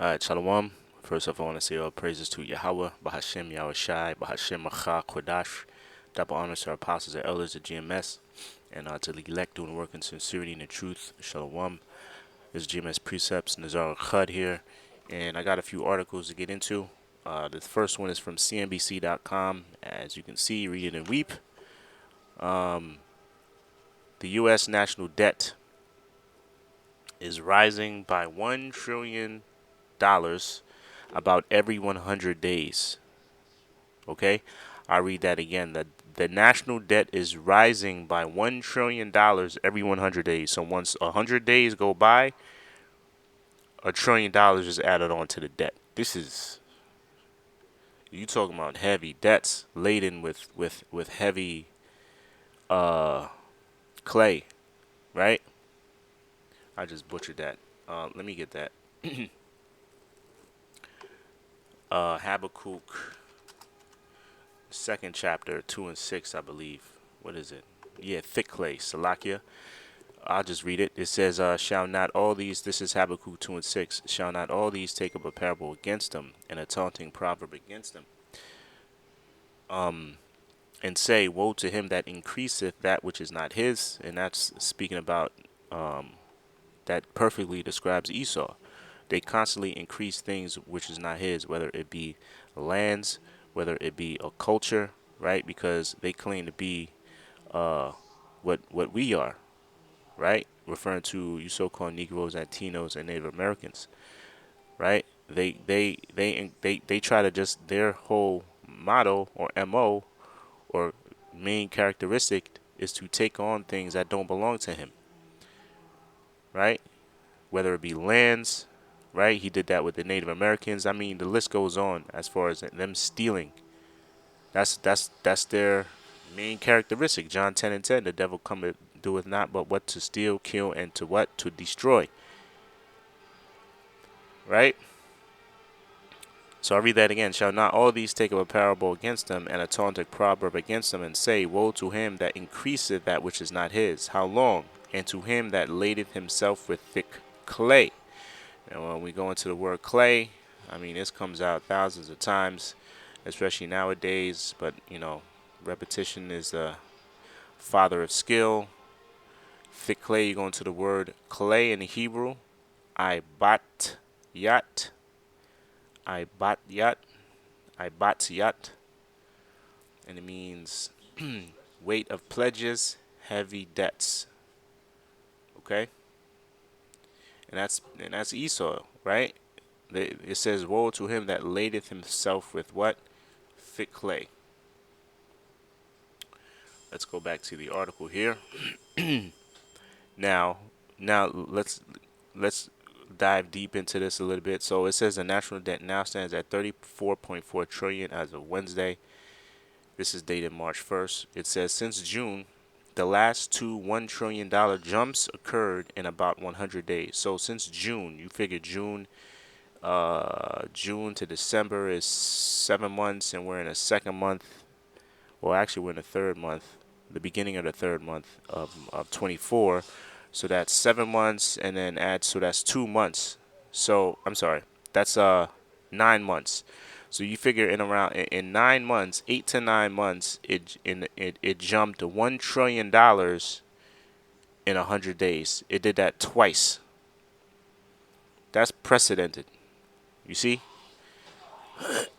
Shalawam. First off, I want to say all praises to Yahawah, bahasham, Yahawashi, bahasham, Kodash. Double honors to our apostles and elders of GMS, and to the elect doing work in sincerity and in truth. Shalawam. This is GMS Precepts, Nazar Khud here, and I got a few articles to get into. The first one is from CNBC.com. As you can see, read it and weep. The U.S. national debt is rising by $1 trillion about every 100 days. Okay? I'll read that again. The national debt is rising by $1 trillion every 100 days. So once 100 days go by, $1 trillion is added on to the debt. This is, you talking about heavy debts laden with heavy clay, right? I just butchered that. Let me get that. Habakkuk, second chapter, 2 and 6, I believe. What is it? Yeah, thick clay, Salakia. I'll just read it. It says, shall not all these, this is Habakkuk 2 and 6, shall not all these take up a parable against them, and a taunting proverb against them, and say, woe to him that increaseth that which is not his. And that's speaking about, that perfectly describes Esau. They constantly increase things which is not his, whether it be lands, whether it be a culture, right? Because they claim to be what we are, right? Referring to you so-called Negroes, Latinos, and Native Americans, right? They try to just, their whole motto or MO or main characteristic is to take on things that don't belong to him, right? Whether it be lands, right? He did that with the Native Americans. I mean, the list goes on as far as them stealing. That's their main characteristic. John 10 and 10, the devil cometh doeth not but what to steal, kill, and to what? To destroy. Right? So I read that again. Shall not all these take up a parable against them, and a taunting proverb against them, and say, woe to him that increaseth that which is not his? How long? And to him that ladeth himself with thick clay. And when we go into the word clay, I mean, this comes out thousands of times, especially nowadays. But, repetition is the father of skill. Thick clay, you go into the word clay in the Hebrew. Ibat yat. Ibat yat. And it means weight of pledges, heavy debts. Okay? And that's Esau, right? It says, woe to him that ladeth himself with what? Thick clay. Let's go back to the article here. Now let's dive deep into this a little bit. So it says the national debt now stands at 34.4 trillion as of Wednesday. This is dated March 1st. It says since June, the last two $1 trillion jumps occurred in about 100 days. So since June, you figure June to December is 7 months, and we're in a second month. Well, actually, we're in the third month, the beginning of the third month of 24. So that's 7 months, and then so that's 2 months. So I'm sorry, that's 9 months. So you figure in 9 months, 8 to 9 months, it jumped to $1 trillion in 100 days. It did that twice. That's precedented. You see?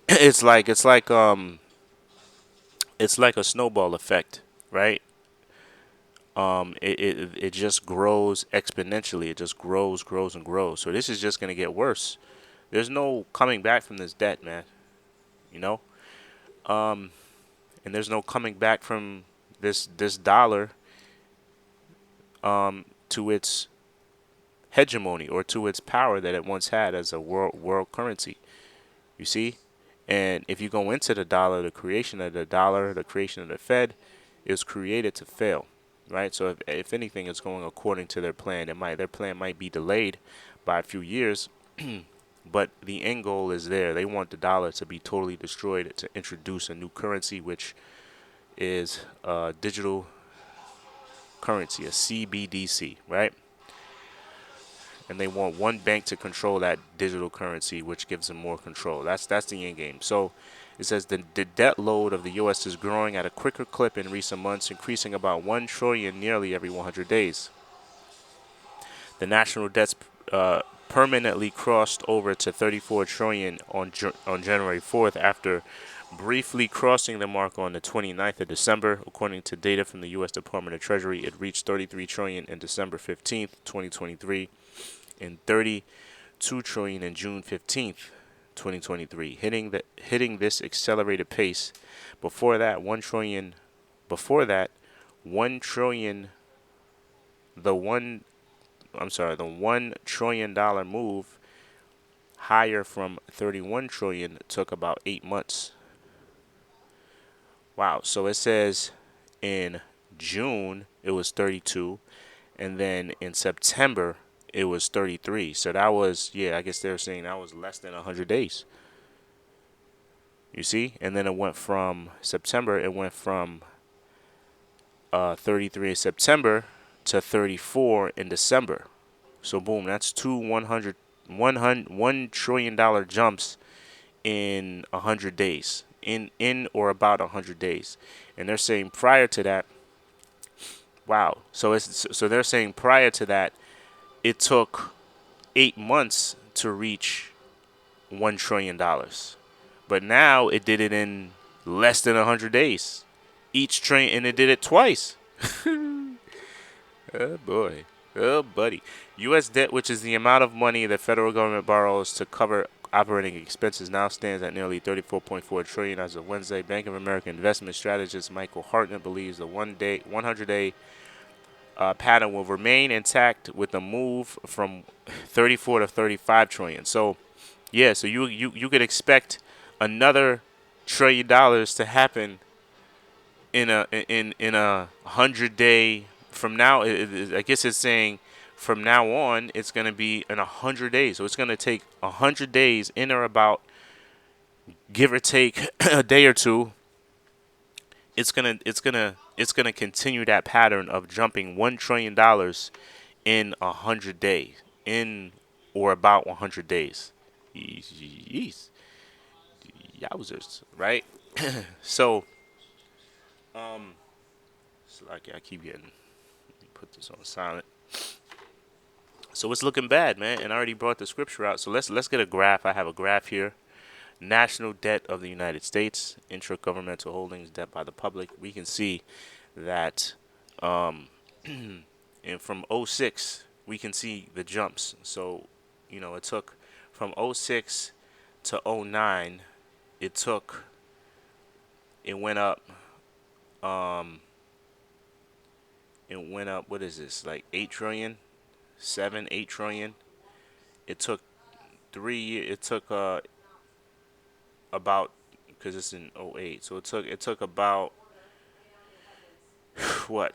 It's like a snowball effect, right? It just grows exponentially. It just grows and grows. So this is just gonna get worse. There's no coming back from this debt, man. And there's no coming back from this dollar to its hegemony or to its power that it once had as a world currency. You see? And if you go into the dollar, the creation of the Fed, it was created to fail, right? So if anything is going according to their plan, their plan might be delayed by a few years, but the end goal is there. They want the dollar to be totally destroyed to introduce a new currency, which is a digital currency, a CBDC, right? and they want one bank to control that digital currency, which gives them more control. That's the end game. So it says the debt load of the U.S. is growing at a quicker clip in recent months, increasing about 1 trillion nearly every 100 days. The national debts permanently crossed over to 34 trillion on January 4th after briefly crossing the mark on the 29th of December. According to data from the U.S. Department of Treasury, it reached 33 trillion in December 15th, 2023, and 32 trillion in June 15th, 2023, hitting this accelerated pace. Before that, 1 trillion. Before that, 1 trillion. The one the $1 trillion move higher from 31 trillion took about 8 months. Wow. So it says in June it was 32, and then in September it was 33. So that was, yeah, I guess they were saying that was less than 100 days. You see? And then it went from September, it went from 33 in September to 34 in December. So boom, that's two $1 trillion jumps in 100 days, in or about 100 days. And they're saying prior to that, wow. So they're saying prior to that, it took 8 months to reach $1 trillion, but now it did it in less than 100 days. Each train, and it did it twice. Oh boy. Oh buddy. U.S. debt, which is the amount of money the federal government borrows to cover operating expenses, now stands at nearly 34.4 trillion as of Wednesday. Bank of America investment strategist Michael Hartnett believes the 100-day pattern will remain intact with a move from 34 to 35 trillion. So, yeah, so you could expect another $1 trillion to happen in a 100-day from now. I guess it's saying from now on it's going to be in 100 days. So it's going to take 100 days, in or about, give or take a day or two. It's gonna continue that pattern of jumping $1 trillion in 100 days, in or about 100 days. Yeez. Yowzers, right? So, it's like I keep getting, put this on silent. So it's looking bad, man. And I already brought the scripture out. So let's get a graph. I have a graph here. National debt of the United States, intragovernmental holdings, debt by the public. We can see that, and from '06, we can see the jumps. So, it took from '06 to '09. It went up. What is this? Like 8 trillion, 8 trillion. It took 3 years. It took about, because it's in '08. So it took about what,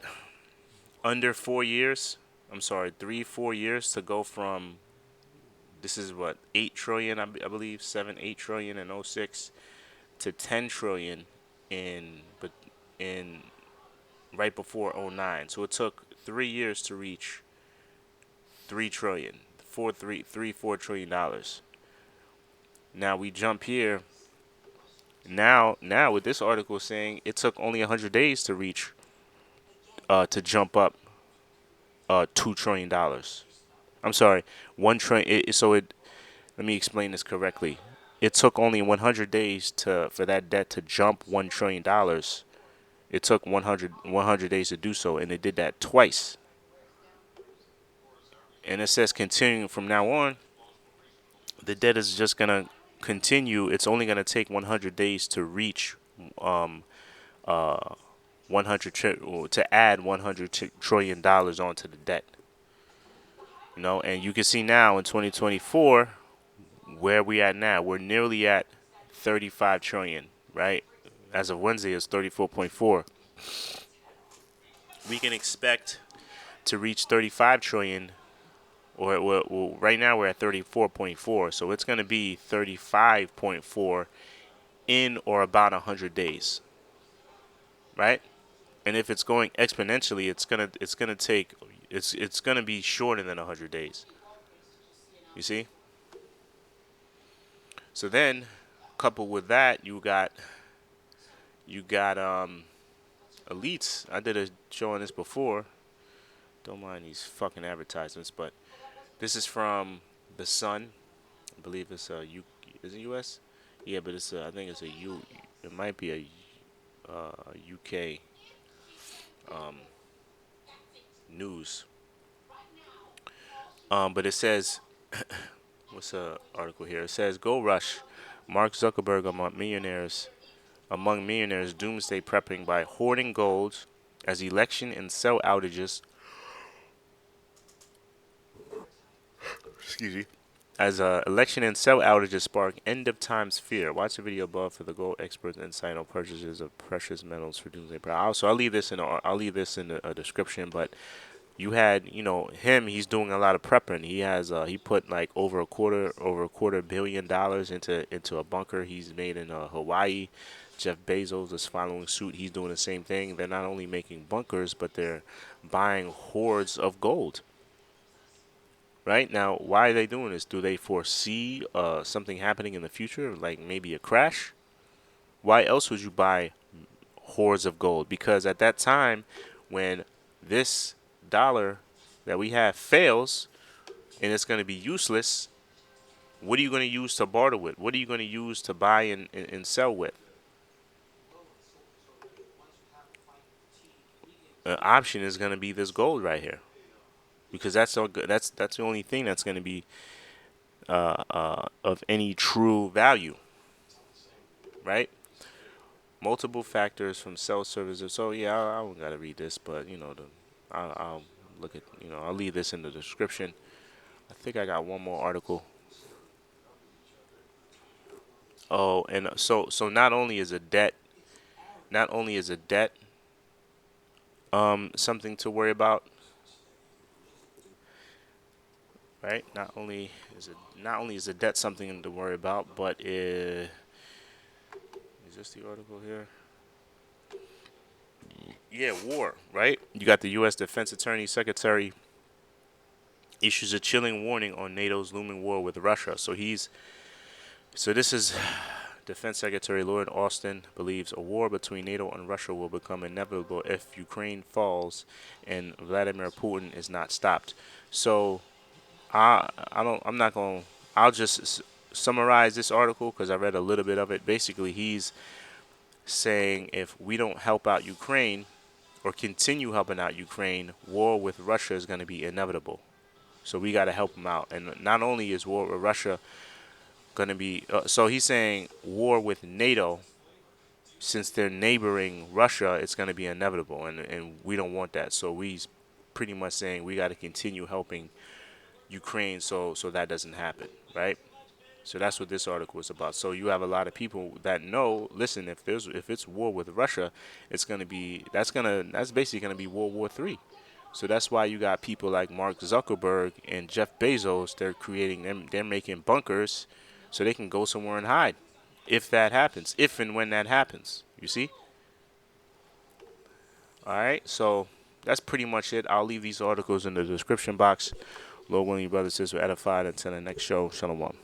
under 4 years. I'm sorry, 4 years to go from, this is what, 8 trillion, I believe, 8 trillion in '06 to 10 trillion in right before '09. So it took 3 years to reach 3 trillion, 4 trillion dollars. Now we jump here. Now with this article saying it took only 100 days to reach, to jump up $2 trillion. I'm sorry, 1 trillion. Let me explain this correctly. It took only 100 days for that debt to jump $1 trillion. It took 100 days to do so, and it did that twice. And it says continuing from now on, the debt is just gonna continue. It's only gonna take 100 days to reach 100 to add $100 trillion onto the debt. And you can see now in 2024 where we at now. We're nearly at 35 trillion, right? As of Wednesday, it's 34.4. We can expect to reach 35 trillion, or well, right now we're at 34.4, so it's going to be 35.4 in or about 100 days, right? And if it's going exponentially, it's gonna be shorter than 100 days. You see? So then, coupled with that, you got elites. I did a show on this before. Don't mind these fucking advertisements, but this is from the Sun. I believe it's is it U.S.? Yeah, but I think it's a U. It might be a UK news. But it says, what's the article here? It says, "Go Rush, Mark Zuckerberg among millionaires, Doomsday prepping by hoarding gold as election and cell outages." Excuse me. As election and cell outages spark end of times fear. Watch the video above for the gold experts' insight on purchases of precious metals for Doomsday. So I'll leave this in the description. But you had him. He's doing a lot of prepping. He put like over a quarter billion dollars into a bunker he's made in Hawaii. Jeff Bezos is following suit. He's doing the same thing. They're not only making bunkers, but they're buying hoards of gold. Right now, why are they doing this? Do they foresee something happening in the future, like maybe a crash? Why else would you buy hoards of gold? Because at that time, when this dollar that we have fails and it's going to be useless, what are you going to use to barter with? What are you going to use to buy and sell with? An option is going to be this gold right here, because that's all good. That's the only thing that's going to be of any true value, right? Multiple factors from cell services. So yeah, I don't gotta read this, but I'll look at I'll leave this in the description. I think I got one more article. Oh, and so not only is a debt something to worry about, right? Not only is a debt something to worry about, but is this the article here? Yeah, war, right? You got the U.S. Defense Attorney Secretary issues a chilling warning on NATO's looming war with Russia. So this is Defense Secretary Lloyd Austin believes a war between NATO and Russia will become inevitable if Ukraine falls and Vladimir Putin is not stopped. So I don't I'm not going I'll just summarize this article because I read a little bit of it. Basically, he's saying if we don't help out Ukraine or continue helping out Ukraine, war with Russia is going to be inevitable. So we got to help them out. And not only is war with Russia going to be, so he's saying war with NATO, since they're neighboring Russia, it's going to be inevitable. And we don't want that. So he's pretty much saying we got to continue helping Ukraine so that doesn't happen, right? So that's what this article is about. So you have a lot of people that know, listen, if it's war with Russia, that's basically gonna be World War III. So that's why you got people like Mark Zuckerberg and Jeff Bezos. They're making bunkers so they can go somewhere and hide. If that happens, if and when that happens, you see. All right. So that's pretty much it. I'll leave these articles in the description box. Lord willing, you brothers and sisters were edified. Until the next show, shalom.